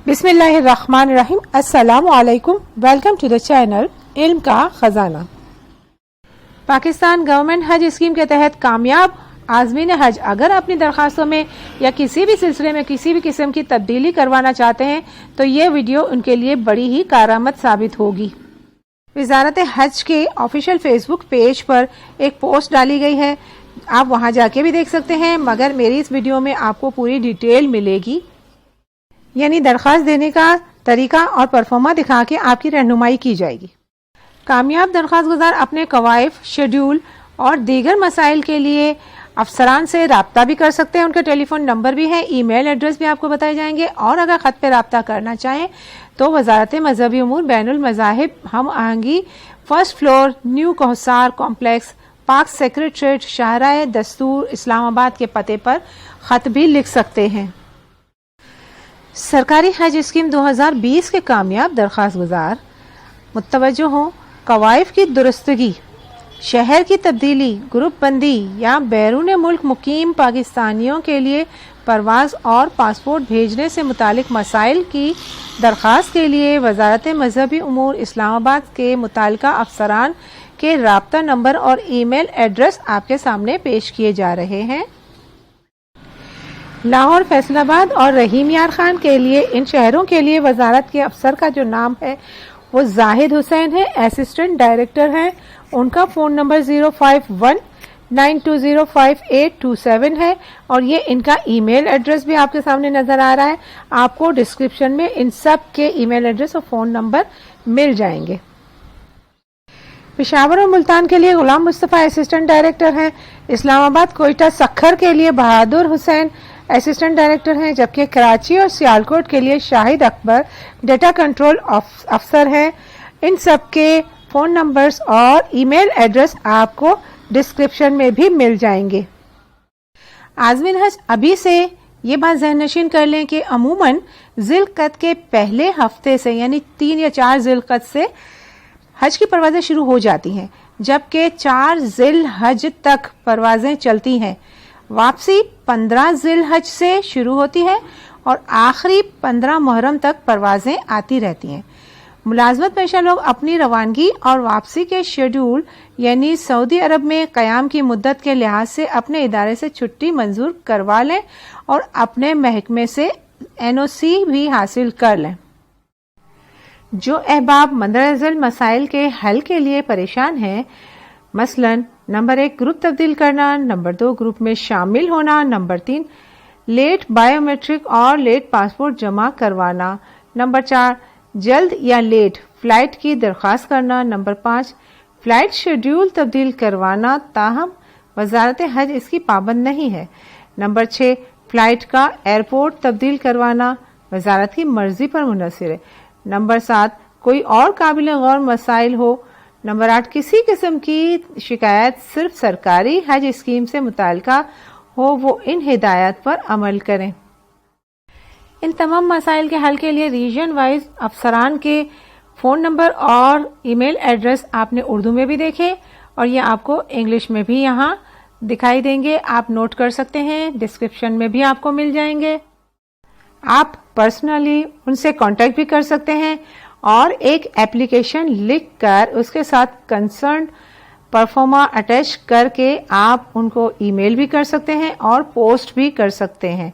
بسم اللہ الرحمن الرحیم. السلام علیکم. ویلکم ٹو دا چینل علم کا خزانہ. پاکستان گورنمنٹ حج اسکیم کے تحت کامیاب عازمین حج اگر اپنی درخواستوں میں یا کسی بھی سلسلے میں کسی بھی قسم کی تبدیلی کروانا چاہتے ہیں تو یہ ویڈیو ان کے لیے بڑی ہی کارآمد ثابت ہوگی. وزارت حج کے آفیشیل فیس بک پیج پر ایک پوسٹ ڈالی گئی ہے، آپ وہاں جا کے بھی دیکھ سکتے ہیں، مگر میری اس ویڈیو میں آپ کو پوری ڈیٹیل ملے گی، یعنی درخواست دینے کا طریقہ اور پرفارما دکھا کے آپ کی رہنمائی کی جائے گی. کامیاب درخواست گزار اپنے کوائف، شیڈول اور دیگر مسائل کے لیے افسران سے رابطہ بھی کر سکتے ہیں. ان کا ٹیلی فون نمبر بھی ہے، ای میل ایڈریس بھی آپ کو بتائے جائیں گے، اور اگر خط پہ رابطہ کرنا چاہیں تو وزارت مذہبی امور بین المذاہب ہم آہنگی، فرسٹ فلور، نیو کوہسار کمپلیکس، پاک سیکریٹریٹ، شاہراہ دستور، اسلام آباد کے پتے پر خط بھی لکھ سکتے ہیں. سرکاری حج اسکیم 2020 کے کامیاب درخواست گزار متوجہ ہوں. کوائف کی درستگی، شہر کی تبدیلی، گروپ بندی یا بیرون ملک مقیم پاکستانیوں کے لیے پرواز اور پاسپورٹ بھیجنے سے متعلق مسائل کی درخواست کے لیے وزارت مذہبی امور اسلام آباد کے متعلقہ افسران کے رابطہ نمبر اور ای میل ایڈریس آپ کے سامنے پیش کیے جا رہے ہیں. لاہور، فیصل آباد اور رحیم یار خان کے لیے ان شہروں کے لیے وزارت کے افسر کا جو نام ہے وہ زاہد حسین ہے، اسسٹنٹ ڈائریکٹر ہیں. ان کا فون نمبر 05192052827 ہے اور یہ ان کا ای میل ایڈریس بھی آپ کے سامنے نظر آ رہا ہے. آپ کو ڈسکرپشن میں ان سب کے ای میل ایڈریس اور فون نمبر مل جائیں گے. پشاور اور ملتان کے لیے غلام مصطفیٰ اسسٹنٹ ڈائریکٹر ہیں. اسلام آباد، کوئٹہ، سکھر کے لیے بہادر حسین اسسٹنٹ ڈائریکٹر ہیں، جبکہ کراچی اور سیالکوٹ کے لیے شاہد اکبر ڈیٹا کنٹرول افسر ہیں. ان سب کے فون نمبرز اور ای میل ایڈریس آپ کو ڈسکرپشن میں بھی مل جائیں گے. عازمین حج ابھی سے یہ بات ذہن نشین کر لیں کہ عموماً ذی القعدہ کے پہلے ہفتے سے یعنی 3 یا 4 ذی القعدہ سے حج کی پروازیں شروع ہو جاتی ہیں، جبکہ 4 ذی الحج تک پروازیں چلتی ہیں. واپسی 15 ذی الحج سے شروع ہوتی ہے اور آخری 15 محرم تک پروازیں آتی رہتی ہیں. ملازمت پیشہ لوگ اپنی روانگی اور واپسی کے شیڈول یعنی سعودی عرب میں قیام کی مدت کے لحاظ سے اپنے ادارے سے چھٹی منظور کروا لیں اور اپنے محکمے سے NOC بھی حاصل کر لیں. جو احباب مندرجہ ذیل مسائل کے حل کے لیے پریشان ہیں، مثلا نمبر 1 گروپ تبدیل کرنا، نمبر 2 گروپ میں شامل ہونا، نمبر 3 لیٹ بائیو میٹرک اور لیٹ پاسپورٹ جمع کروانا، نمبر 4 جلد یا لیٹ فلائٹ کی درخواست کرنا، نمبر 5 فلائٹ شیڈول تبدیل کروانا تاہم وزارت حج اس کی پابند نہیں ہے، نمبر 6 فلائٹ کا ایئرپورٹ تبدیل کروانا وزارت کی مرضی پر منحصر ہے، نمبر 7 کوئی اور قابل غور مسائل ہو، نمبر 8 کسی قسم کی شکایت صرف سرکاری حج اسکیم سے متعلقہ ہو وہ ان ہدایات پر عمل کریں. ان تمام مسائل کے حل کے لیے ریجن وائز افسران کے فون نمبر اور ای میل ایڈریس آپ نے اردو میں بھی دیکھے اور یہ آپ کو انگلش میں بھی یہاں دکھائی دیں گے، آپ نوٹ کر سکتے ہیں، ڈسکرپشن میں بھی آپ کو مل جائیں گے. آپ پرسنلی ان سے کانٹیکٹ بھی کر سکتے ہیں اور ایک ایپلیکیشن لکھ کر اس کے ساتھ کنسرنڈ پرفارما اٹیچ کر کے آپ ان کو ای میل بھی کر سکتے ہیں اور پوسٹ بھی کر سکتے ہیں.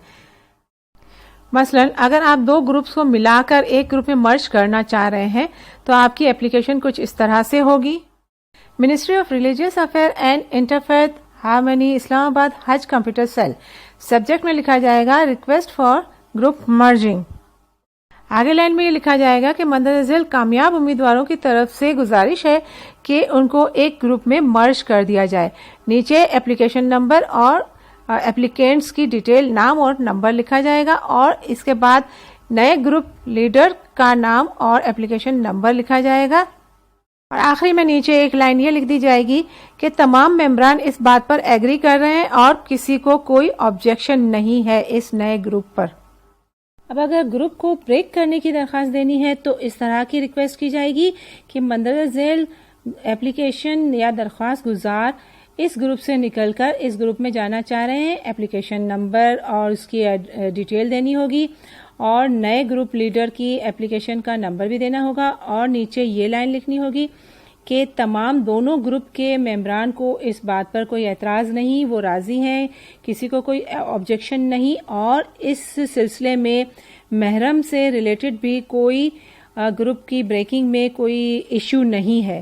مثلا اگر آپ 2 گروپس کو ملا کر ایک گروپ میں مرج کرنا چاہ رہے ہیں تو آپ کی ایپلیکیشن کچھ اس طرح سے ہوگی. Ministry of religious affair and interfaith harmony Islamabad حج کمپیوٹر سیل، سبجیکٹ میں لکھا جائے گا ریکویسٹ فار گروپ مرجنگ. آگے لائن میں یہ لکھا جائے گا کہ مندرجہ ذیل کامیاب امیدواروں کی طرف سے گزارش ہے کہ ان کو ایک گروپ میں مرج کر دیا جائے. نیچے ایپلیکیشن نمبر اور ایپلیکینٹس کی ڈیٹیل، نام اور نمبر لکھا جائے گا اور اس کے بعد نئے گروپ لیڈر کا نام اور ایپلیکیشن نمبر لکھا جائے گا اور آخری میں نیچے ایک لائن یہ لکھ دی جائے گی کہ تمام ممبران اس بات پر ایگری کر رہے ہیں اور کسی کو کوئی آبجیکشن نہیں ہے اس نئے گروپ پر. اب اگر گروپ کو بریک کرنے کی درخواست دینی ہے تو اس طرح کی ریکویسٹ کی جائے گی کہ مندرجہ ذیل ایپلیکیشن یا درخواست گزار اس گروپ سے نکل کر اس گروپ میں جانا چاہ رہے ہیں، ایپلیکیشن نمبر اور اس کی ڈیٹیل دینی ہوگی اور نئے گروپ لیڈر کی اپلیکیشن کا نمبر بھی دینا ہوگا، اور نیچے یہ لائن لکھنی ہوگی کہ تمام دونوں گروپ کے ممبران کو اس بات پر کوئی اعتراض نہیں، وہ راضی ہیں، کسی کو کوئی آبجیکشن نہیں، اور اس سلسلے میں محرم سے ریلیٹڈ بھی کوئی گروپ کی بریکنگ میں کوئی ایشو نہیں ہے۔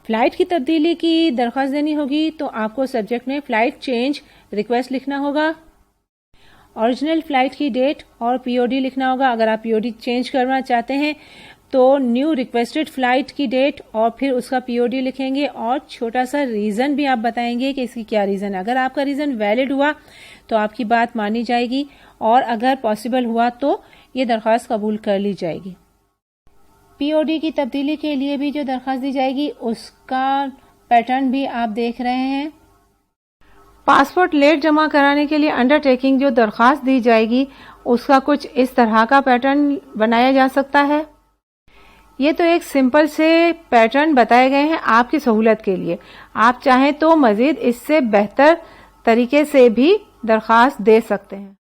فلائٹ کی تبدیلی کی درخواست دینی ہوگی تو آپ کو سبجیکٹ میں فلائٹ چینج ریکویسٹ لکھنا ہوگا، اوریجنل فلائٹ کی ڈیٹ اور پی او ڈی لکھنا ہوگا۔ اگر آپ پی او ڈی چینج کرنا چاہتے ہیں تو نیو ریکویسٹڈ فلائٹ کی ڈیٹ اور پھر اس کا پی او ڈی لکھیں گے، اور چھوٹا سا ریزن بھی آپ بتائیں گے کہ اس کی کیا ریزن ہے۔ اگر آپ کا ریزن ویلڈ ہوا تو آپ کی بات مانی جائے گی، اور اگر پاسبل ہوا تو یہ درخواست قبول کر لی جائے گی۔ پی او ڈی کی تبدیلی کے لیے بھی جو درخواست دی جائے گی اس کا پیٹرن بھی آپ دیکھ رہے ہیں۔ پاسپورٹ لیٹ جمع کرانے کے لیے انڈر ٹیکنگ جو درخواست دی جائے گی اس کا کچھ اس طرح کا پیٹرن بنایا جا سکتا ہے۔ یہ تو ایک سمپل سے پیٹرن بتائے گئے ہیں آپ کی سہولت کے لیے، آپ چاہیں تو مزید اس سے بہتر طریقے سے بھی درخواست دے سکتے ہیں۔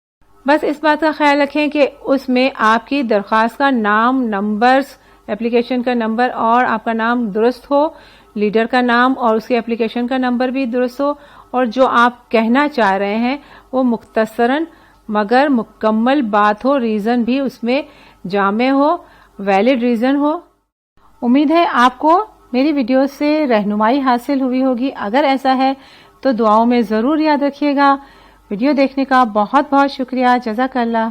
بس اس بات کا خیال رکھیں کہ اس میں آپ کی درخواست کا نام، نمبرز، اپلیکیشن کا نمبر اور آپ کا نام درست ہو، لیڈر کا نام اور اس کی اپلیکیشن کا نمبر بھی درست ہو، اور جو آپ کہنا چاہ رہے ہیں وہ مختصراً مگر مکمل بات ہو، ریزن بھی اس میں جامع ہو، ویلڈ ریزن ہو۔ امید ہے آپ کو میری ویڈیو سے رہنمائی حاصل ہوئی ہوگی۔ اگر ایسا ہے تو دعاؤں میں ضرور یاد رکھیے گا۔ ویڈیو دیکھنے کا بہت بہت شکریہ۔ جزاک اللہ۔